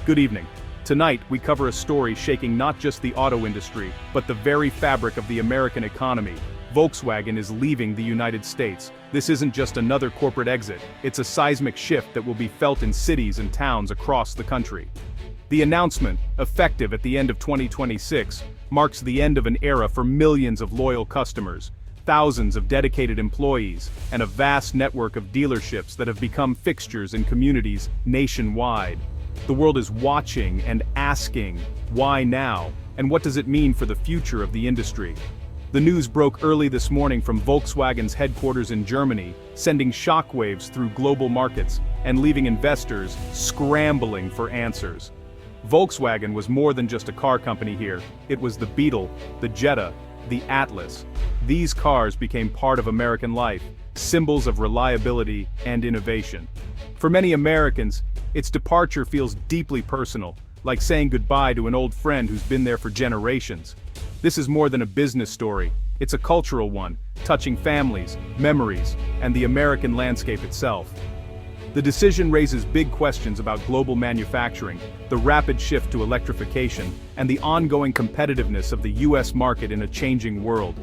Good evening. Tonight, we cover a story shaking not just the auto industry, but the very fabric of the American economy. Volkswagen is leaving the United States. This isn't just another corporate exit, it's a seismic shift that will be felt in cities and towns across the country. The announcement, effective at the end of 2026, marks the end of an era for millions of loyal customers, thousands of dedicated employees, and a vast network of dealerships that have become fixtures in communities nationwide. The world is watching and asking, why now, and what does it mean for the future of the industry? The news broke early this morning from Volkswagen's headquarters in Germany, sending shockwaves through global markets and leaving investors scrambling for answers. Volkswagen was more than just a car company here. It was the Beetle, the Jetta, the Atlas. These cars became part of American life, symbols of reliability and innovation. For many Americans, its departure feels deeply personal, like saying goodbye to an old friend who's been there for generations. This is more than a business story, it's a cultural one, touching families, memories, and the American landscape itself. The decision raises big questions about global manufacturing, the rapid shift to electrification, and the ongoing competitiveness of the US market in a changing world.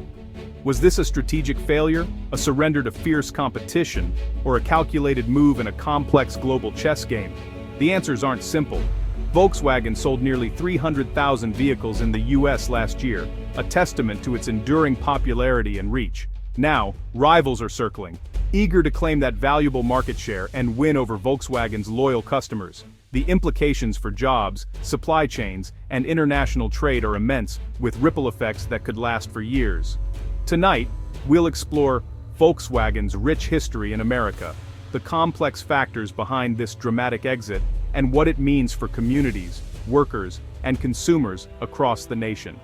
Was this a strategic failure, a surrender to fierce competition, or a calculated move in a complex global chess game? The answers aren't simple. Volkswagen sold nearly 300,000 vehicles in the US last year, a testament to its enduring popularity and reach. Now, rivals are circling, eager to claim that valuable market share and win over Volkswagen's loyal customers. The implications for jobs, supply chains, and international trade are immense, with ripple effects that could last for years. Tonight, we'll explore Volkswagen's rich history in America, the complex factors behind this dramatic exit, and what it means for communities, workers, and consumers across the nation.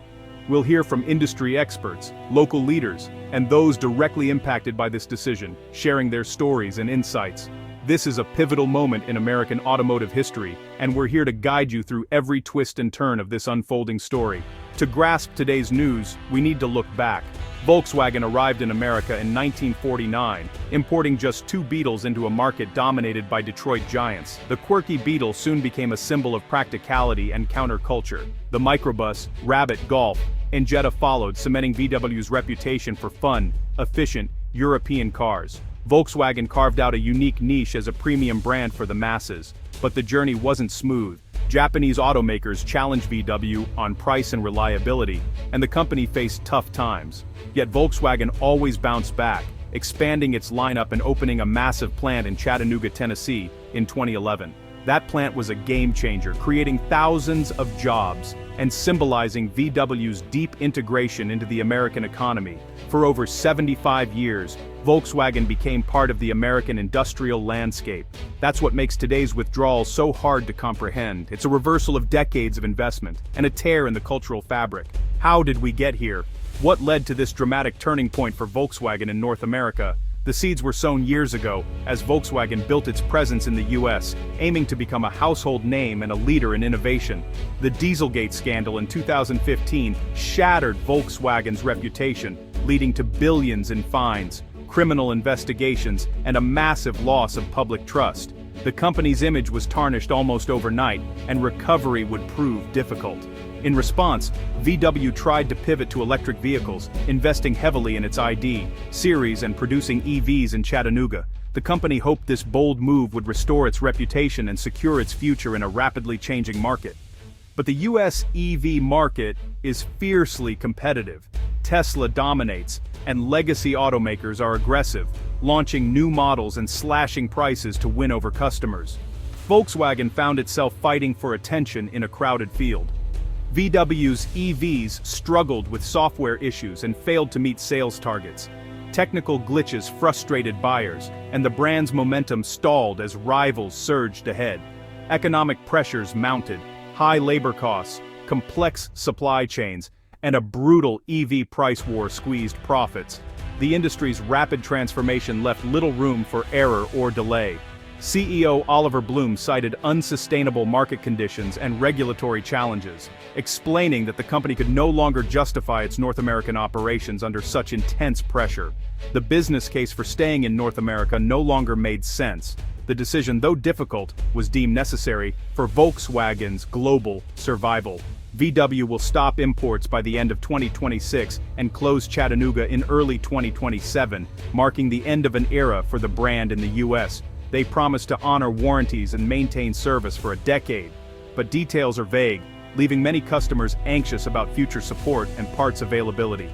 We'll hear from industry experts, local leaders, and those directly impacted by this decision, sharing their stories and insights. This is a pivotal moment in American automotive history, and we're here to guide you through every twist and turn of this unfolding story. To grasp today's news, we need to look back. Volkswagen arrived in America in 1949, importing just two Beetles into a market dominated by Detroit giants. The quirky Beetle soon became a symbol of practicality and counterculture. The microbus, Rabbit, Golf, and Jetta followed, cementing VW's reputation for fun, efficient, European cars. Volkswagen carved out a unique niche as a premium brand for the masses, but the journey wasn't smooth. Japanese automakers challenged VW on price and reliability, and the company faced tough times. Yet Volkswagen always bounced back, expanding its lineup and opening a massive plant in Chattanooga, Tennessee, in 2011. That plant was a game changer, creating thousands of jobs and symbolizing VW's deep integration into the American economy. For over 75 years, Volkswagen became part of the American industrial landscape. That's what makes today's withdrawal so hard to comprehend. It's a reversal of decades of investment and a tear in the cultural fabric. How did we get here? What led to this dramatic turning point for Volkswagen in North America? The seeds were sown years ago, as Volkswagen built its presence in the US, aiming to become a household name and a leader in innovation. The Dieselgate scandal in 2015 shattered Volkswagen's reputation, leading to billions in fines, criminal investigations, and a massive loss of public trust. The company's image was tarnished almost overnight, and recovery would prove difficult. In response, VW tried to pivot to electric vehicles, investing heavily in its ID series and producing EVs in Chattanooga. The company hoped this bold move would restore its reputation and secure its future in a rapidly changing market. But the US EV market is fiercely competitive. Tesla dominates, and legacy automakers are aggressive, launching new models and slashing prices to win over customers. Volkswagen found itself fighting for attention in a crowded field. VW's EVs struggled with software issues and failed to meet sales targets. Technical glitches frustrated buyers, and the brand's momentum stalled as rivals surged ahead. Economic pressures mounted, high labor costs, complex supply chains, and a brutal EV price war squeezed profits. The industry's rapid transformation left little room for error or delay. CEO Oliver Bloom cited unsustainable market conditions and regulatory challenges, explaining that the company could no longer justify its North American operations under such intense pressure. The business case for staying in North America no longer made sense. The decision, though difficult, was deemed necessary for Volkswagen's global survival. VW will stop imports by the end of 2026 and close Chattanooga in early 2027, marking the end of an era for the brand in the US. They promise to honor warranties and maintain service for a decade, but details are vague, leaving many customers anxious about future support and parts availability.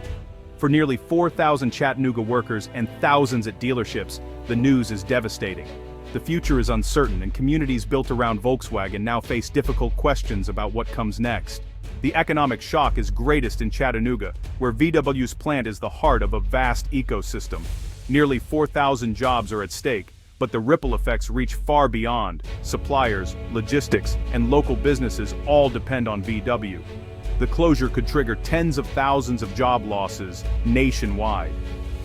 For nearly 4,000 Chattanooga workers and thousands at dealerships, the news is devastating. The future is uncertain, and communities built around Volkswagen now face difficult questions about what comes next. The economic shock is greatest in Chattanooga, where VW's plant is the heart of a vast ecosystem. Nearly 4,000 jobs are at stake, but the ripple effects reach far beyond. Suppliers, logistics, and local businesses all depend on VW. The closure could trigger tens of thousands of job losses nationwide.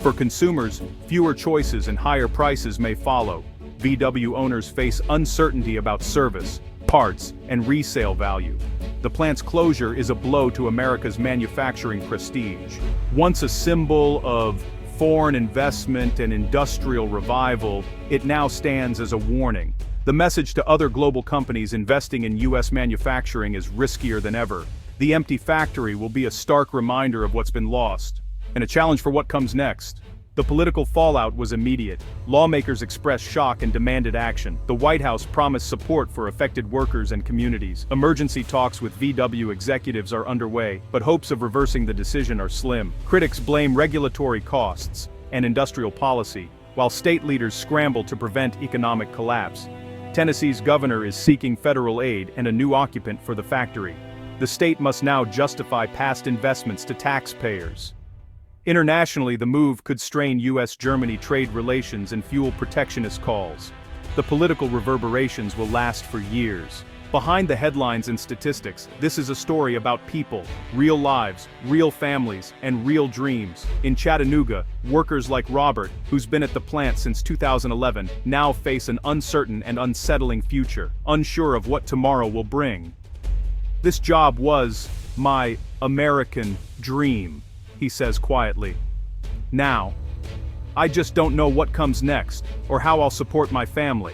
For consumers, fewer choices and higher prices may follow. VW owners face uncertainty about service, parts, and resale value. The plant's closure is a blow to America's manufacturing prestige. Once a symbol of foreign investment and industrial revival, it now stands as a warning. The message to other global companies investing in US manufacturing is riskier than ever. The empty factory will be a stark reminder of what's been lost, and a challenge for what comes next. The political fallout was immediate. Lawmakers expressed shock and demanded action. The White House promised support for affected workers and communities. Emergency talks with VW executives are underway, but hopes of reversing the decision are slim. Critics blame regulatory costs and industrial policy, while state leaders scramble to prevent economic collapse. Tennessee's governor is seeking federal aid and a new occupant for the factory. The state must now justify past investments to taxpayers. Internationally, the move could strain US-Germany trade relations and fuel protectionist calls. The political reverberations will last for years. Behind the headlines and statistics, this is a story about people, real lives, real families, and real dreams. In Chattanooga, workers like Robert, who's been at the plant since 2011, now face an uncertain and unsettling future, unsure of what tomorrow will bring. "This job was my American dream," he says quietly. "Now, I just don't know what comes next, or how I'll support my family."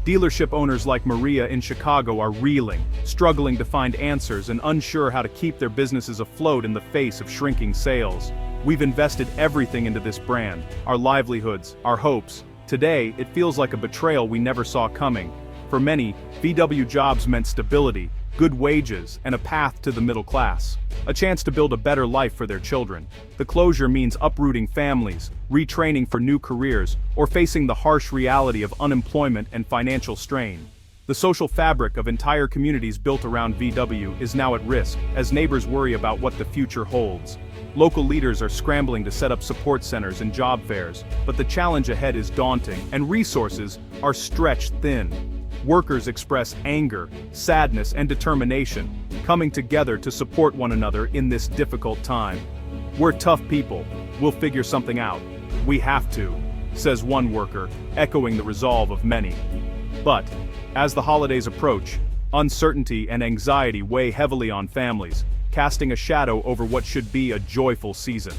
Dealership owners like Maria in Chicago are reeling, struggling to find answers and unsure how to keep their businesses afloat in the face of shrinking sales. "We've invested everything into this brand, our livelihoods, our hopes. Today, it feels like a betrayal we never saw coming." For many, VW jobs meant stability, good wages, and a path to the middle class. A chance to build a better life for their children. The closure means uprooting families, retraining for new careers, or facing the harsh reality of unemployment and financial strain. The social fabric of entire communities built around VW is now at risk, as neighbors worry about what the future holds. Local leaders are scrambling to set up support centers and job fairs, but the challenge ahead is daunting, and resources are stretched thin. Workers express anger, sadness, and determination, coming together to support one another in this difficult time. "We're tough people. We'll figure something out. We have to," says one worker, echoing the resolve of many. But, as the holidays approach, uncertainty and anxiety weigh heavily on families, casting a shadow over what should be a joyful season.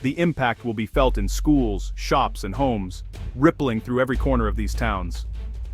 The impact will be felt in schools, shops, and homes, rippling through every corner of these towns.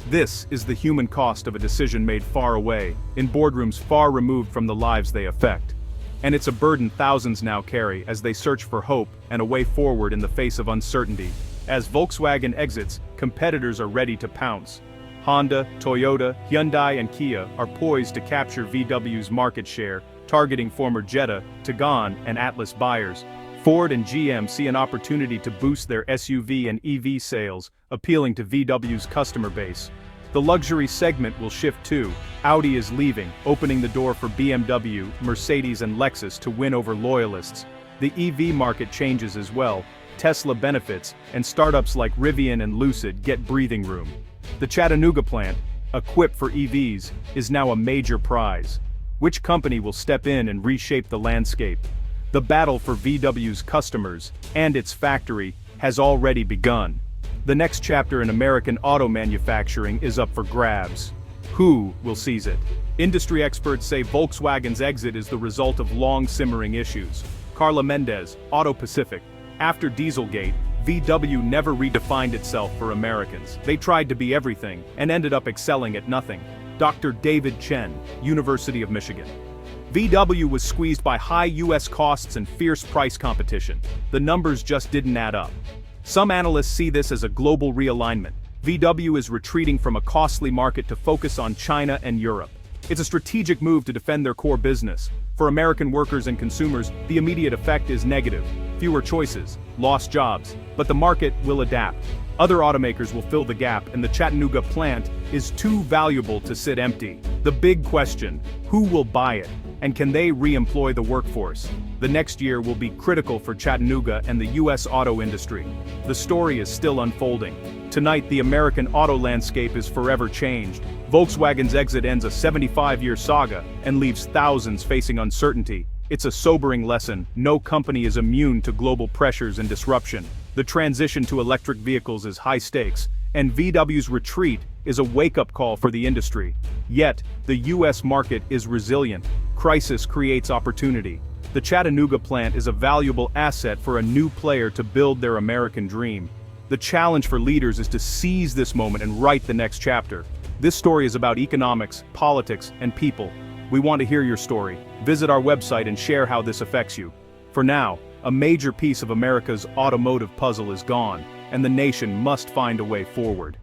This is the human cost of a decision made far away, in boardrooms far removed from the lives they affect. And it's a burden thousands now carry as they search for hope and a way forward in the face of uncertainty. As Volkswagen exits, competitors are ready to pounce. Honda, Toyota, Hyundai, and Kia are poised to capture VW's market share, targeting former Jetta, Tiggan, and Atlas buyers. Ford and GM see an opportunity to boost their SUV and EV sales, appealing to VW's customer base. The luxury segment will shift too. Audi is leaving, opening the door for BMW, Mercedes, and Lexus to win over loyalists. The EV market changes as well. Tesla benefits, and startups like Rivian and Lucid get breathing room. The Chattanooga plant, equipped for EVs, is now a major prize. Which company will step in and reshape the landscape? The battle for VW's customers and its factory has already begun. The next chapter in American auto manufacturing is up for grabs. Who will seize it? Industry experts say Volkswagen's exit is the result of long simmering issues. Carla Mendez, Auto Pacific. After Dieselgate, VW never redefined itself for Americans. They tried to be everything, and ended up excelling at nothing. Dr. David Chen, University of Michigan. VW was squeezed by high US costs and fierce price competition. The numbers just didn't add up. Some analysts see this as a global realignment. VW is retreating from a costly market to focus on China and Europe. It's a strategic move to defend their core business. For American workers and consumers, the immediate effect is negative. Fewer choices, lost jobs, but the market will adapt. Other automakers will fill the gap, and the Chattanooga plant is too valuable to sit empty. The big question, who will buy it? And can they re-employ the workforce? The next year will be critical for Chattanooga and the US auto industry. The story is still unfolding. Tonight, the American auto landscape is forever changed. Volkswagen's exit ends a 75-year saga and leaves thousands facing uncertainty. It's a sobering lesson. No company is immune to global pressures and disruption. The transition to electric vehicles is high stakes, and VW's retreat is a wake-up call for the industry. Yet, the US market is resilient. Crisis creates opportunity. The Chattanooga plant is a valuable asset for a new player to build their American dream. The challenge for leaders is to seize this moment and write the next chapter. This story is about economics, politics, and people. We want to hear your story. Visit our website and share how this affects you. For now, a major piece of America's automotive puzzle is gone, and the nation must find a way forward.